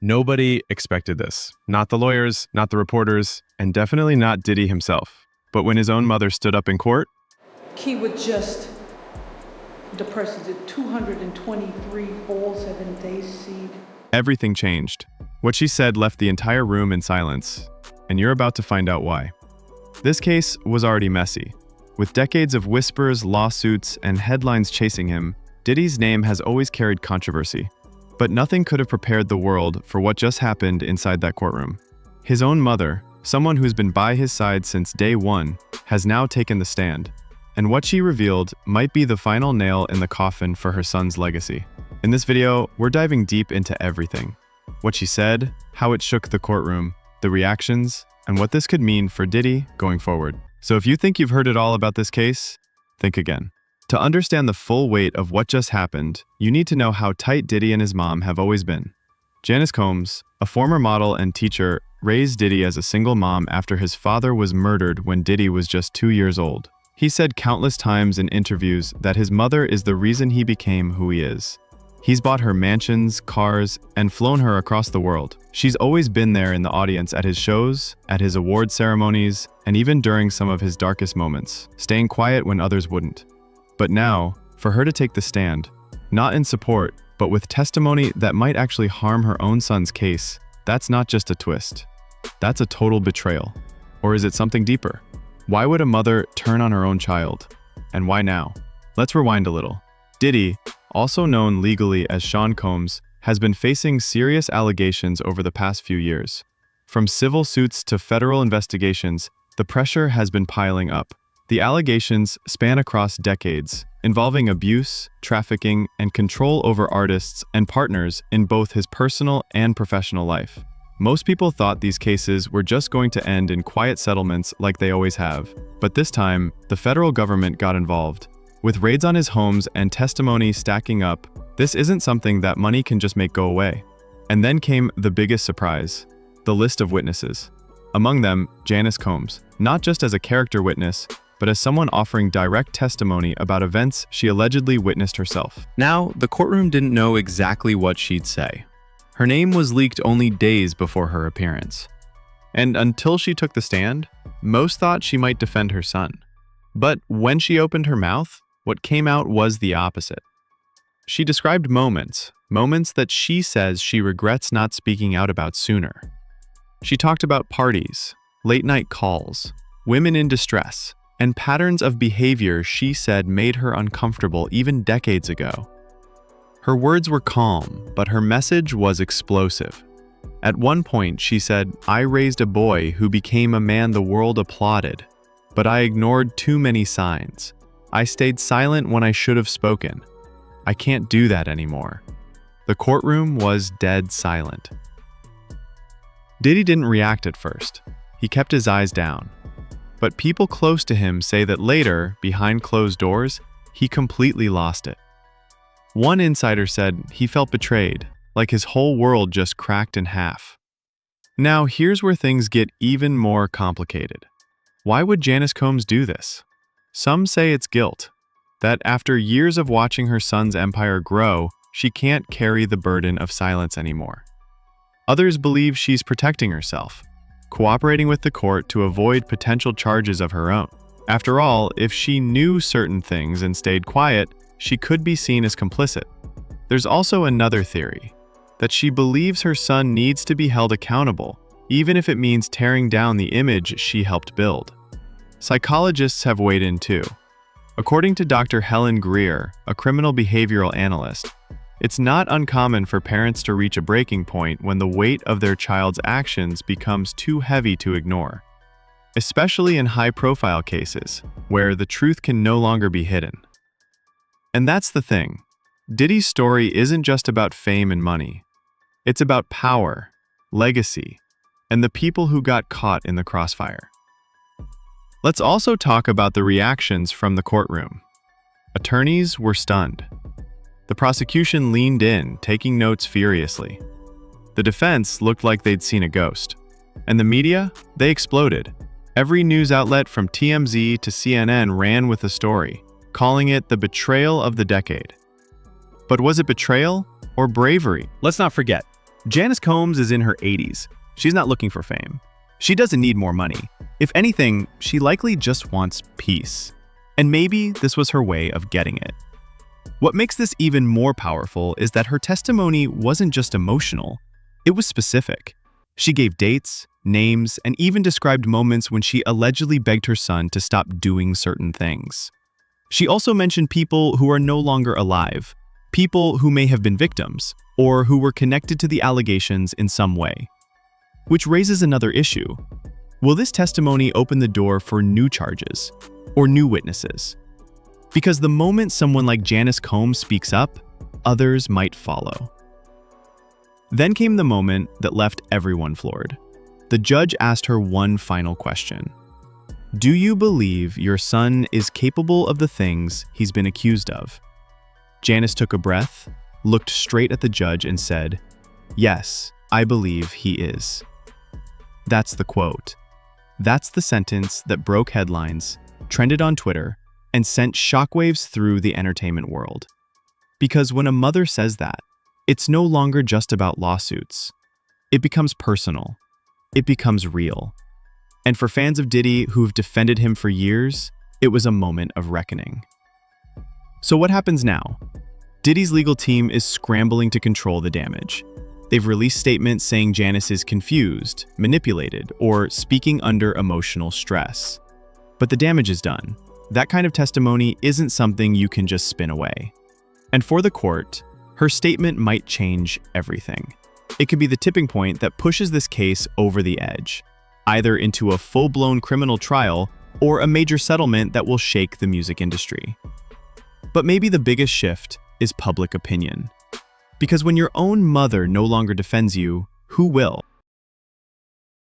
Nobody expected this. Not the lawyers, not the reporters, and definitely not Diddy himself. But when his own mother stood up in court, He would just depress it 223 balls have been day seed. everything changed. What she said left the entire room in silence, and you're about to find out why. This case was already messy. With decades of whispers, lawsuits, and headlines chasing him, Diddy's name has always carried controversy. But nothing could have prepared the world for what just happened inside that courtroom. His own mother, someone who's been by his side since day one, has now taken the stand. And what she revealed might be the final nail in the coffin for her son's legacy. In this video, we're diving deep into everything. What she said, how it shook the courtroom, the reactions, and what this could mean for Diddy going forward. So if you think you've heard it all about this case, think again. To understand the full weight of what just happened, you need to know how tight Diddy and his mom have always been. Janice Combs, a former model and teacher, raised Diddy as a single mom after his father was murdered when Diddy was just 2 years old. He said countless times in interviews that his mother is the reason he became who he is. He's bought her mansions, cars, and flown her across the world. She's always been there in the audience at his shows, at his award ceremonies, and even during some of his darkest moments, staying quiet when others wouldn't. But now, for her to take the stand, not in support, but with testimony that might actually harm her own son's case, that's not just a twist. That's a total betrayal. Or is it something deeper? Why would a mother turn on her own child? And why now? Let's rewind a little. Diddy, also known legally as Sean Combs, has been facing serious allegations over the past few years. From civil suits to federal investigations, the pressure has been piling up. The allegations span across decades, involving abuse, trafficking, and control over artists and partners in both his personal and professional life. Most people thought these cases were just going to end in quiet settlements like they always have, but this time, the federal government got involved. With raids on his homes and testimony stacking up, this isn't something that money can just make go away. And then came the biggest surprise, the list of witnesses. Among them, Janice Combs, not just as a character witness, but as someone offering direct testimony about events she allegedly witnessed herself. Now, the courtroom didn't know exactly what she'd say. Her name was leaked only days before her appearance. And until she took the stand, most thought she might defend her son. But when she opened her mouth, what came out was the opposite. She described moments that she says she regrets not speaking out about sooner. She talked about parties, late-night calls, women in distress, and patterns of behavior she said made her uncomfortable even decades ago. Her words were calm, but her message was explosive. At one point, she said, "I raised a boy who became a man the world applauded, but I ignored too many signs. I stayed silent when I should have spoken. I can't do that anymore." The courtroom was dead silent. Diddy didn't react at first. He kept his eyes down. But people close to him say that later, behind closed doors, he completely lost it. One insider said he felt betrayed, like his whole world just cracked in half. Now here's where things get even more complicated. Why would Janice Combs do this? Some say it's guilt, that after years of watching her son's empire grow, she can't carry the burden of silence anymore. Others believe she's protecting herself, cooperating with the court to avoid potential charges of her own. After all, if she knew certain things and stayed quiet, she could be seen as complicit. There's also another theory, that she believes her son needs to be held accountable, even if it means tearing down the image she helped build. Psychologists have weighed in too. According to Dr. Helen Greer, a criminal behavioral analyst, it's not uncommon for parents to reach a breaking point when the weight of their child's actions becomes too heavy to ignore, especially in high-profile cases, where the truth can no longer be hidden. And that's the thing. Diddy's story isn't just about fame and money. It's about power, legacy, and the people who got caught in the crossfire. Let's also talk about the reactions from the courtroom. Attorneys were stunned. The prosecution leaned in, taking notes furiously. The defense looked like they'd seen a ghost. And the media? They exploded. Every news outlet from TMZ to CNN ran with the story, calling it the betrayal of the decade. But was it betrayal or bravery? Let's not forget, Janice Combs is in her 80s. She's not looking for fame. She doesn't need more money. If anything, she likely just wants peace. And maybe this was her way of getting it. What makes this even more powerful is that her testimony wasn't just emotional, it was specific. She gave dates, names, and even described moments when she allegedly begged her son to stop doing certain things. She also mentioned people who are no longer alive, people who may have been victims, or who were connected to the allegations in some way. Which raises another issue. Will this testimony open the door for new charges or new witnesses? Because the moment someone like Janice Combs speaks up, others might follow. Then came the moment that left everyone floored. The judge asked her one final question. Do you believe your son is capable of the things he's been accused of? Janice took a breath, looked straight at the judge and said, "Yes, I believe he is." That's the quote. That's the sentence that broke headlines, trended on Twitter, and sent shockwaves through the entertainment world. Because when a mother says that, it's no longer just about lawsuits. It becomes personal. It becomes real. And for fans of Diddy who've defended him for years, it was a moment of reckoning. So what happens now? Diddy's legal team is scrambling to control the damage. They've released statements saying Janice is confused, manipulated, or speaking under emotional stress. But the damage is done. That kind of testimony isn't something you can just spin away. And for the court, her statement might change everything. It could be the tipping point that pushes this case over the edge, either into a full-blown criminal trial or a major settlement that will shake the music industry. But maybe the biggest shift is public opinion. Because when your own mother no longer defends you, who will?